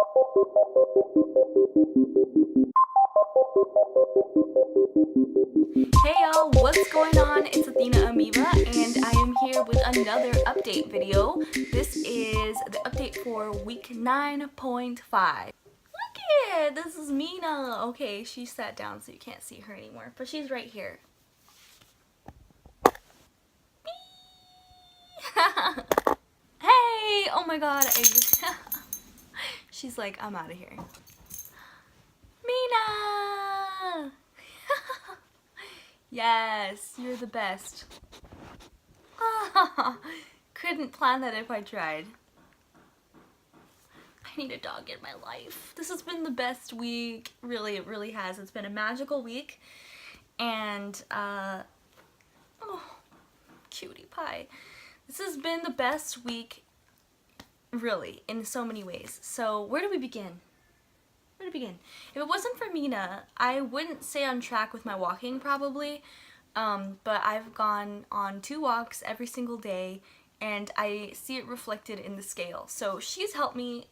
Hey y'all, what's going on? It's Athena Amoeba and I am here with another update video. This is the update for week 9.5. Look it! This is Mina. Okay, she sat down so you can't see her anymore, but she's right here. Hey! Oh my god, she's like, I'm out of here. Mina! Yes, you're the best. Couldn't plan that if I tried. I need a dog in my life. This has been the best week. Really, it really has. It's been a magical week. And, oh, cutie pie. This has been the best week, really, in so many ways. So, where do we begin? Where to begin? If it wasn't for Mina, I wouldn't stay on track with my walking probably, but I've gone on 2 walks every single day and I see it reflected in the scale. So she's helped me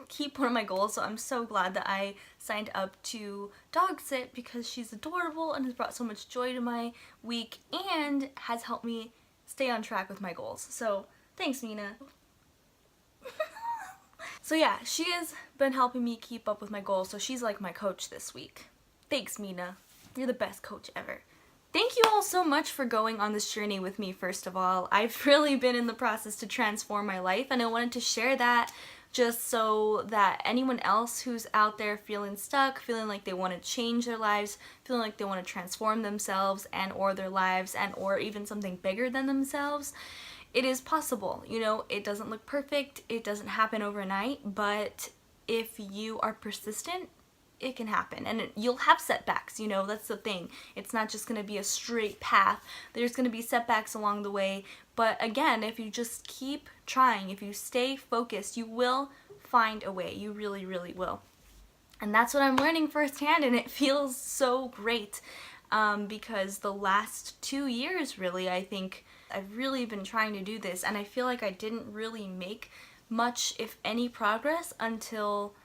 keep one of my goals, so I'm so glad that I signed up to dog sit because she's adorable and has brought so much joy to my week and has helped me stay on track with my goals. So thanks, Mina. So yeah, she has been helping me keep up with my goals, so she's like my coach this week. Thanks, Mina. You're the best coach ever. Thank you all so much for going on this journey with me, first of all. I've really been in the process to transform my life, and I wanted to share that just so that anyone else who's out there feeling stuck, feeling like they want to change their lives, feeling like they want to transform themselves and or their lives and or even something bigger than themselves, it is possible. You know, it doesn't look perfect, it doesn't happen overnight, but if you are persistent, it can happen. And you'll have setbacks, you know, that's the thing. It's not just going to be a straight path. There's going to be setbacks along the way, but again, if you just keep trying, if you stay focused, you will find a way. You really, really will. And that's what I'm learning firsthand, and it feels so great because the last 2 years, really, I think I've really been trying to do this, and I feel like I didn't really make much, if any, progress until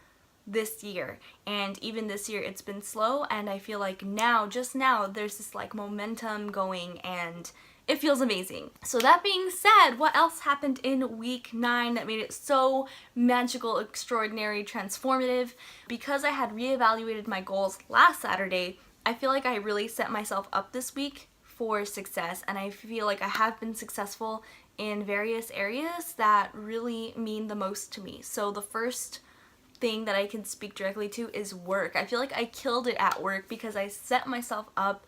this year. And even this year it's been slow, and I feel like now, just now, there's this like momentum going and it feels amazing. So that being said, what else happened in week 9 that made it so magical, extraordinary, transformative? Because I had reevaluated my goals last Saturday, I feel like I really set myself up this week for success, and I feel like I have been successful in various areas that really mean the most to me. So the first thing that I can speak directly to is work. I feel like I killed it at work because I set myself up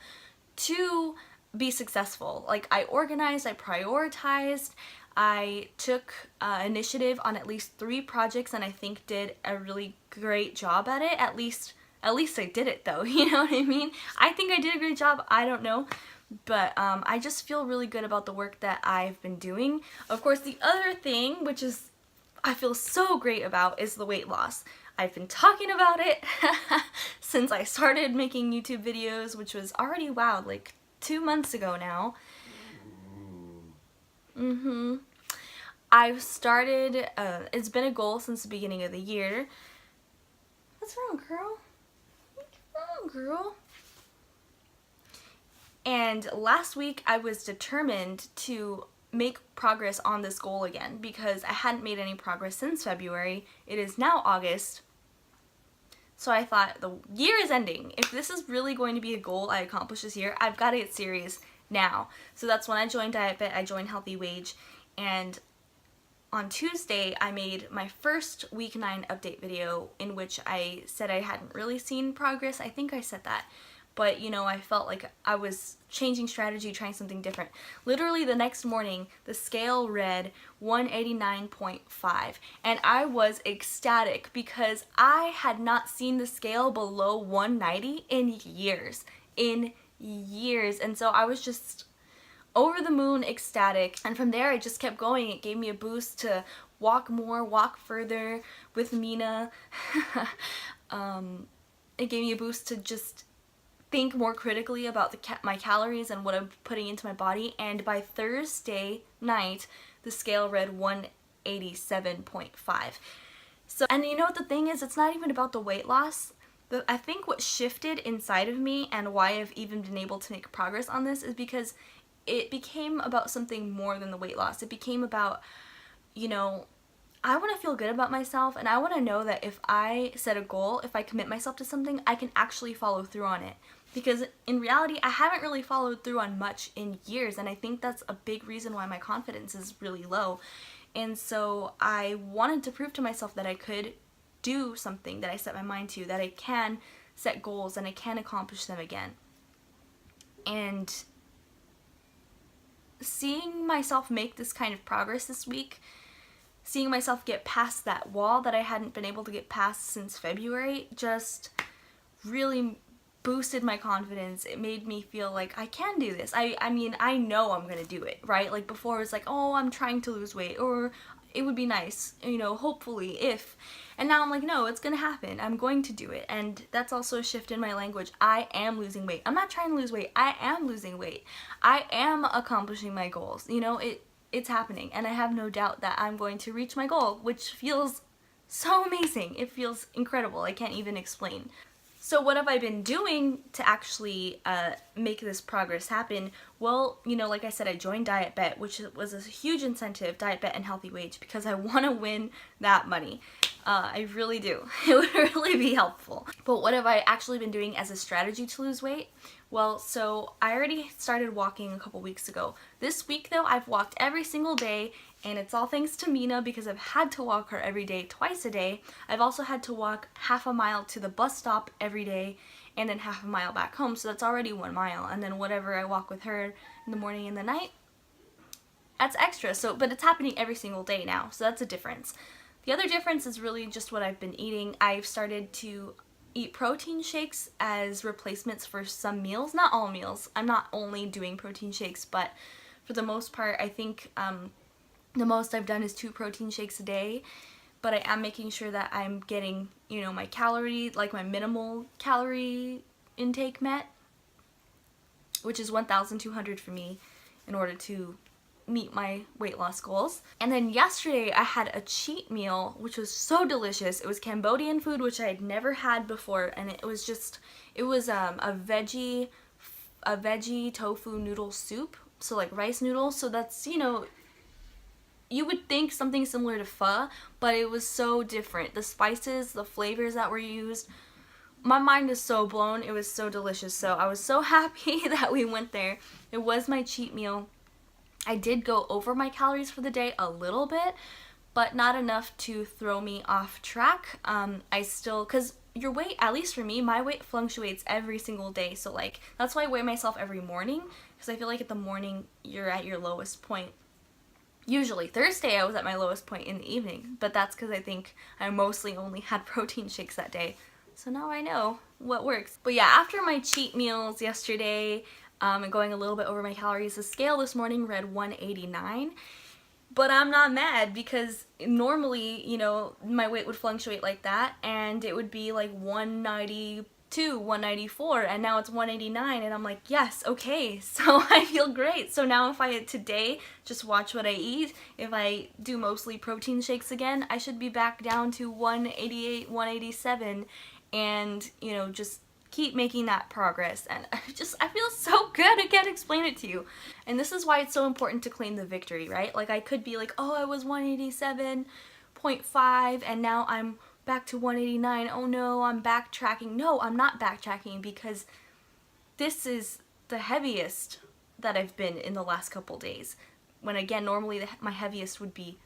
to be successful. Like, I organized, I prioritized, I took initiative on at least 3 projects, and I think did a really great job at it. At least I did it though, you know what I mean? I think I did a great job, I don't know. But I just feel really good about the work that I've been doing. Of course, the other thing, which is I feel so great about, is the weight loss. I've been talking about it since I started making YouTube videos, which was already, wow, like 2 months ago now. I've started, it's been a goal since the beginning of the year. What's wrong, girl? What's wrong, girl? And last week I was determined to make progress on this goal again because I hadn't made any progress since February. It is now August. So I thought, the year is ending. If this is really going to be a goal I accomplish this year, I've got to get serious now. So that's when I joined DietFit, I joined Healthy Wage, and on Tuesday I made my first week 9 update video in which I said I hadn't really seen progress. I think I said that. But, you know, I felt like I was changing strategy, trying something different. Literally the next morning, the scale read 189.5, and I was ecstatic because I had not seen the scale below 190 in years. And so I was just over the moon ecstatic, and from there I just kept going. It gave me a boost to walk more, walk further with Mina. It gave me a boost to just think more critically about my calories and what I'm putting into my body, and by Thursday night the scale read 187.5. So, and you know what the thing is, it's not even about the weight loss. I think what shifted inside of me and why I've even been able to make progress on this is because it became about something more than the weight loss. It became about, you know, I want to feel good about myself, and I want to know that if I set a goal, if I commit myself to something, I can actually follow through on it. Because in reality, I haven't really followed through on much in years, and I think that's a big reason why my confidence is really low. And so I wanted to prove to myself that I could do something that I set my mind to, that I can set goals and I can accomplish them again. And seeing myself make this kind of progress this week, seeing myself get past that wall that I hadn't been able to get past since February, just really boosted my confidence. It made me feel like I can do this. I mean, I know I'm gonna do it, right? Like before it was like, oh, I'm trying to lose weight, or it would be nice, you know, hopefully, if. And now I'm like, no, it's gonna happen. I'm going to do it. And that's also a shift in my language. I am losing weight. I'm not trying to lose weight. I am losing weight. I am accomplishing my goals. You know, it's happening. And I have no doubt that I'm going to reach my goal, which feels so amazing. It feels incredible. I can't even explain. So what have I been doing to actually make this progress happen? Well, you know, like I said, I joined Diet Bet, which was a huge incentive, Diet Bet and Healthy Wage, because I want to win that money. I really do. It would really be helpful. But what have I actually been doing as a strategy to lose weight? Well, so I already started walking a couple weeks ago. This week though, I've walked every single day, and it's all thanks to Mina because I've had to walk her every day, twice a day. I've also had to walk half a mile to the bus stop every day and then half a mile back home, so that's already 1 mile. And then whatever I walk with her in the morning and the night, that's extra. So, but it's happening every single day now, so that's a difference. The other difference is really just what I've been eating. I've started to eat protein shakes as replacements for some meals, not all meals. I'm not only doing protein shakes, but for the most part, I think the most I've done is 2 protein shakes a day, but I am making sure that I'm getting, you know, my calorie, like my minimal calorie intake met, which is 1,200 for me in order to meet my weight loss goals. And then yesterday I had a cheat meal, which was so delicious. It was Cambodian food, which I had never had before, and it was a veggie tofu noodle soup, so like rice noodles. So that's, you know, you would think something similar to pho, but it was so different. The spices, the flavors that were used, my mind is so blown. It was so delicious. So I was so happy that we went there. It was my cheat meal. I did go over my calories for the day a little bit, but not enough to throw me off track. Because your weight, at least for me, my weight fluctuates every single day. So like, that's why I weigh myself every morning, because I feel like at the morning, you're at your lowest point. Usually Thursday I was at my lowest point in the evening, but that's because I think I mostly only had protein shakes that day. So now I know what works. But yeah, after my cheat meals yesterday, and going a little bit over my calories, the scale this morning read 189. But I'm not mad because normally, you know, my weight would fluctuate like that and it would be like 192, 194, and now it's 189, and I'm like, yes, okay, so I feel great. So now if I today just watch what I eat, if I do mostly protein shakes again, I should be back down to 188, 187, and, you know, just keep making that progress. And I feel so good. I can't explain it to you. And this is why it's so important to claim the victory, right? Like I could be like, oh, I was 187.5 and now I'm back to 189. Oh no, I'm backtracking. No, I'm not backtracking, because this is the heaviest that I've been in the last couple days. When again, normally my heaviest would be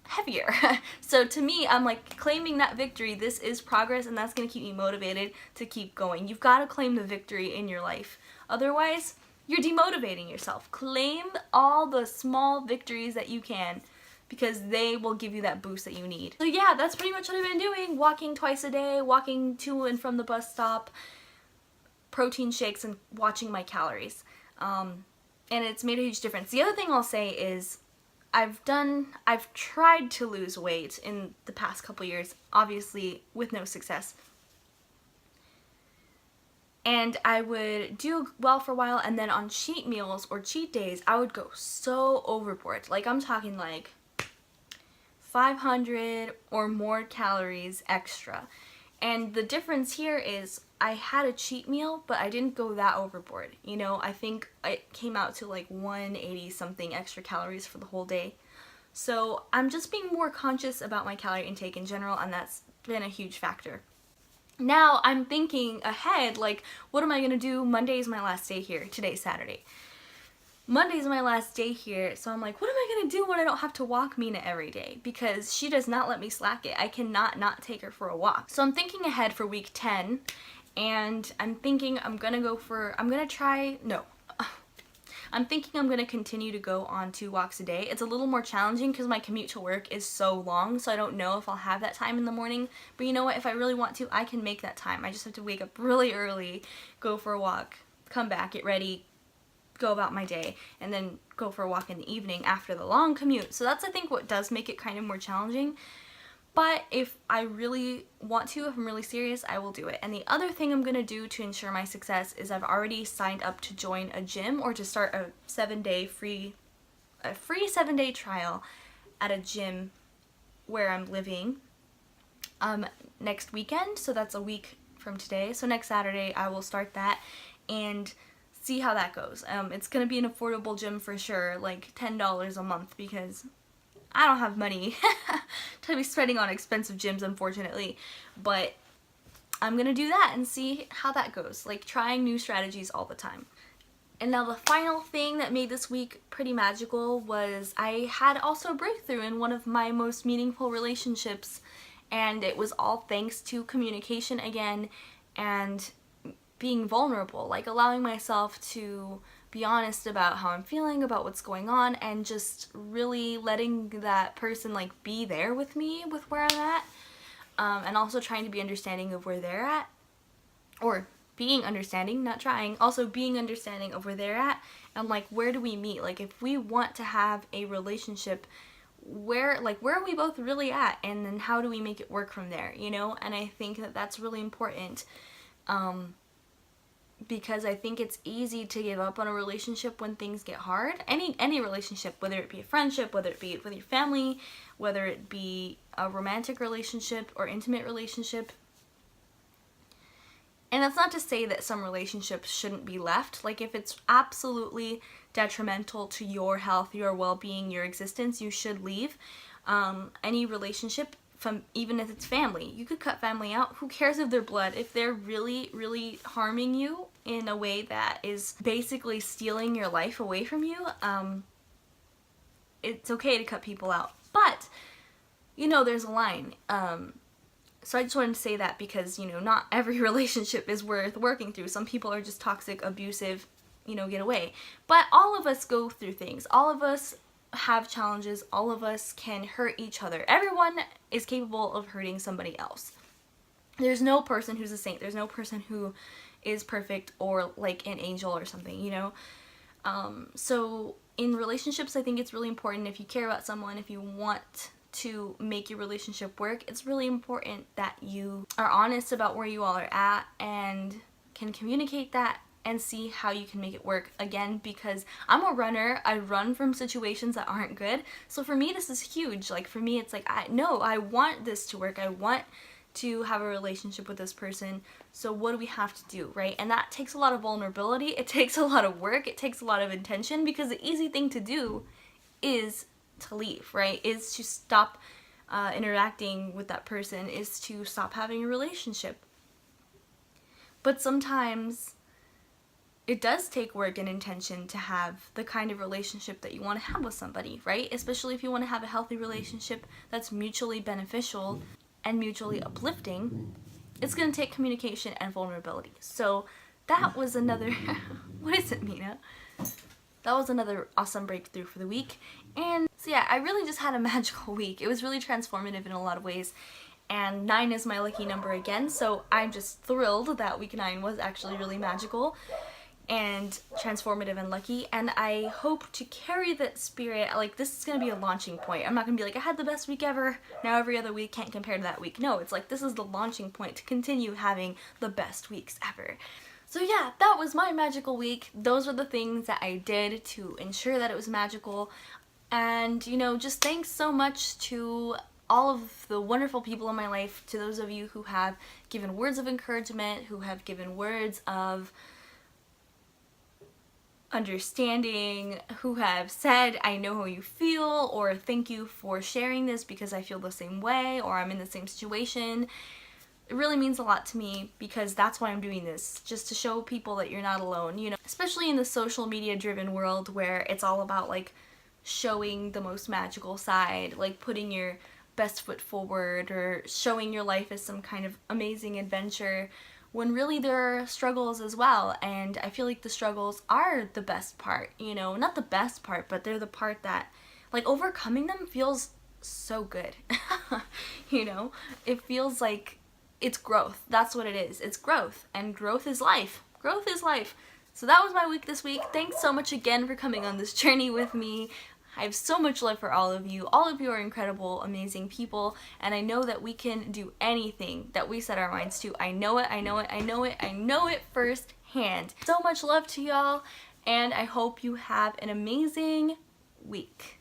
heavier. So to me, I'm like claiming that victory. This is progress, and that's going to keep me motivated to keep going. You've got to claim the victory in your life. Otherwise, you're demotivating yourself. Claim all the small victories that you can, because they will give you that boost that you need. So yeah, that's pretty much what I've been doing. Walking twice a day, walking to and from the bus stop, protein shakes, and watching my calories. And it's made a huge difference. The other thing I'll say is I've tried to lose weight in the past couple years, obviously with no success. And I would do well for a while, and then on cheat meals or cheat days, I would go so overboard. Like I'm talking like 500 or more calories extra. And the difference here is I had a cheat meal, but I didn't go that overboard. You know, I think it came out to like 180 something extra calories for the whole day. So I'm just being more conscious about my calorie intake in general, and that's been a huge factor. Now I'm thinking ahead, like, what am I gonna do? Monday is my last day here. Today's Saturday. Monday's my last day here, so I'm like, what am I gonna do when I don't have to walk Mina every day? Because she does not let me slack it. I cannot not take her for a walk. So I'm thinking ahead for week 10, and I'm thinking I'm gonna continue to go on 2 walks a day. It's a little more challenging because my commute to work is so long, so I don't know if I'll have that time in the morning. But you know what? If I really want to, I can make that time. I just have to wake up really early, go for a walk, come back, get ready, go about my day, and then go for a walk in the evening after the long commute. So that's, I think, what does make it kind of more challenging. But if I really want to, if I'm really serious, I will do it. And the other thing I'm gonna do to ensure my success is I've already signed up to join a gym or to start a 7-day free 7-day trial at a gym where I'm living next weekend. So that's a week from today. So next Saturday I will start that and see how that goes. It's gonna be an affordable gym for sure, like $10 a month, because I don't have money to be spending on expensive gyms, unfortunately. But I'm gonna do that and see how that goes, like trying new strategies all the time. And now the final thing that made this week pretty magical was I had also a breakthrough in one of my most meaningful relationships, and it was all thanks to communication again and being vulnerable, like allowing myself to be honest about how I'm feeling, about what's going on, and just really letting that person like be there with me with where I'm at, and also trying to be understanding of where they're at, or being understanding, not trying, also being understanding of where they're at, and like, where do we meet? Like, if we want to have a relationship, where are we both really at, and then how do we make it work from there, you know? And I think that that's really important, because I think it's easy to give up on a relationship when things get hard. Any relationship, whether it be a friendship, whether it be with your family, whether it be a romantic relationship or intimate relationship. And that's not to say that some relationships shouldn't be left. Like, if it's absolutely detrimental to your health, your well-being, your existence, you should leave. Any relationship, from even if it's family, you could cut family out. Who cares if they're blood? If they're really, really harming you in a way that is basically stealing your life away from you, it's okay to cut people out. But, you know, there's a line. So I just wanted to say that because, you know, not every relationship is worth working through. Some people are just toxic, abusive, you know, get away. But all of us go through things. All of us have challenges. All of us can hurt each other. Everyone is capable of hurting somebody else. There's no person who's a saint. There's no person who is perfect or like an angel or something, you know? So in relationships, I think it's really important, if you care about someone, if you want to make your relationship work, it's really important that you are honest about where you all are at and can communicate that and see how you can make it work. Again, because I'm a runner, I run from situations that aren't good. So for me, this is huge. Like, for me, it's like, I want this to work. I want to have a relationship with this person. So what do we have to do, right? And that takes a lot of vulnerability. It takes a lot of work. It takes a lot of intention, because the easy thing to do is to leave, right? Is to stop interacting with that person, is to stop having a relationship. But sometimes it does take work and intention to have the kind of relationship that you want to have with somebody, right? Especially if you want to have a healthy relationship that's mutually beneficial and mutually uplifting. It's going to take communication and vulnerability. So that was another what is it, Mina? That was another awesome breakthrough for the week. And so yeah, I really just had a magical week. It was really transformative in a lot of ways. And 9 is my lucky number again, so I'm just thrilled that week 9 was actually really magical and transformative and lucky. And I hope to carry that spirit. Like, this is going to be a launching point. I'm not going to be like, I had the best week ever, now every other week can't compare to that week. No, it's like, this is the launching point to continue having the best weeks ever. So yeah, that was my magical week. Those were the things that I did to ensure that it was magical. And, you know, just thanks so much to all of the wonderful people in my life, to those of you who have given words of encouragement, who have given words of understanding, who have said, I know how you feel, or thank you for sharing this because I feel the same way, or I'm in the same situation. It really means a lot to me because that's why I'm doing this, just to show people that you're not alone, you know, especially in the social media driven world where it's all about like showing the most magical side, like putting your best foot forward or showing your life as some kind of amazing adventure, when really there are struggles as well. And I feel like the struggles are the best part, you know, not the best part, but they're the part that, like, overcoming them feels so good. You know, it feels like it's growth. That's what it is. It's growth, and growth is life. Growth is life. So that was my week this week. Thanks so much again for coming on this journey with me. I have so much love for all of you. All of you are incredible, amazing people, and I know that we can do anything that we set our minds to. I know it, I know it, I know it, I know it firsthand. So much love to y'all, and I hope you have an amazing week.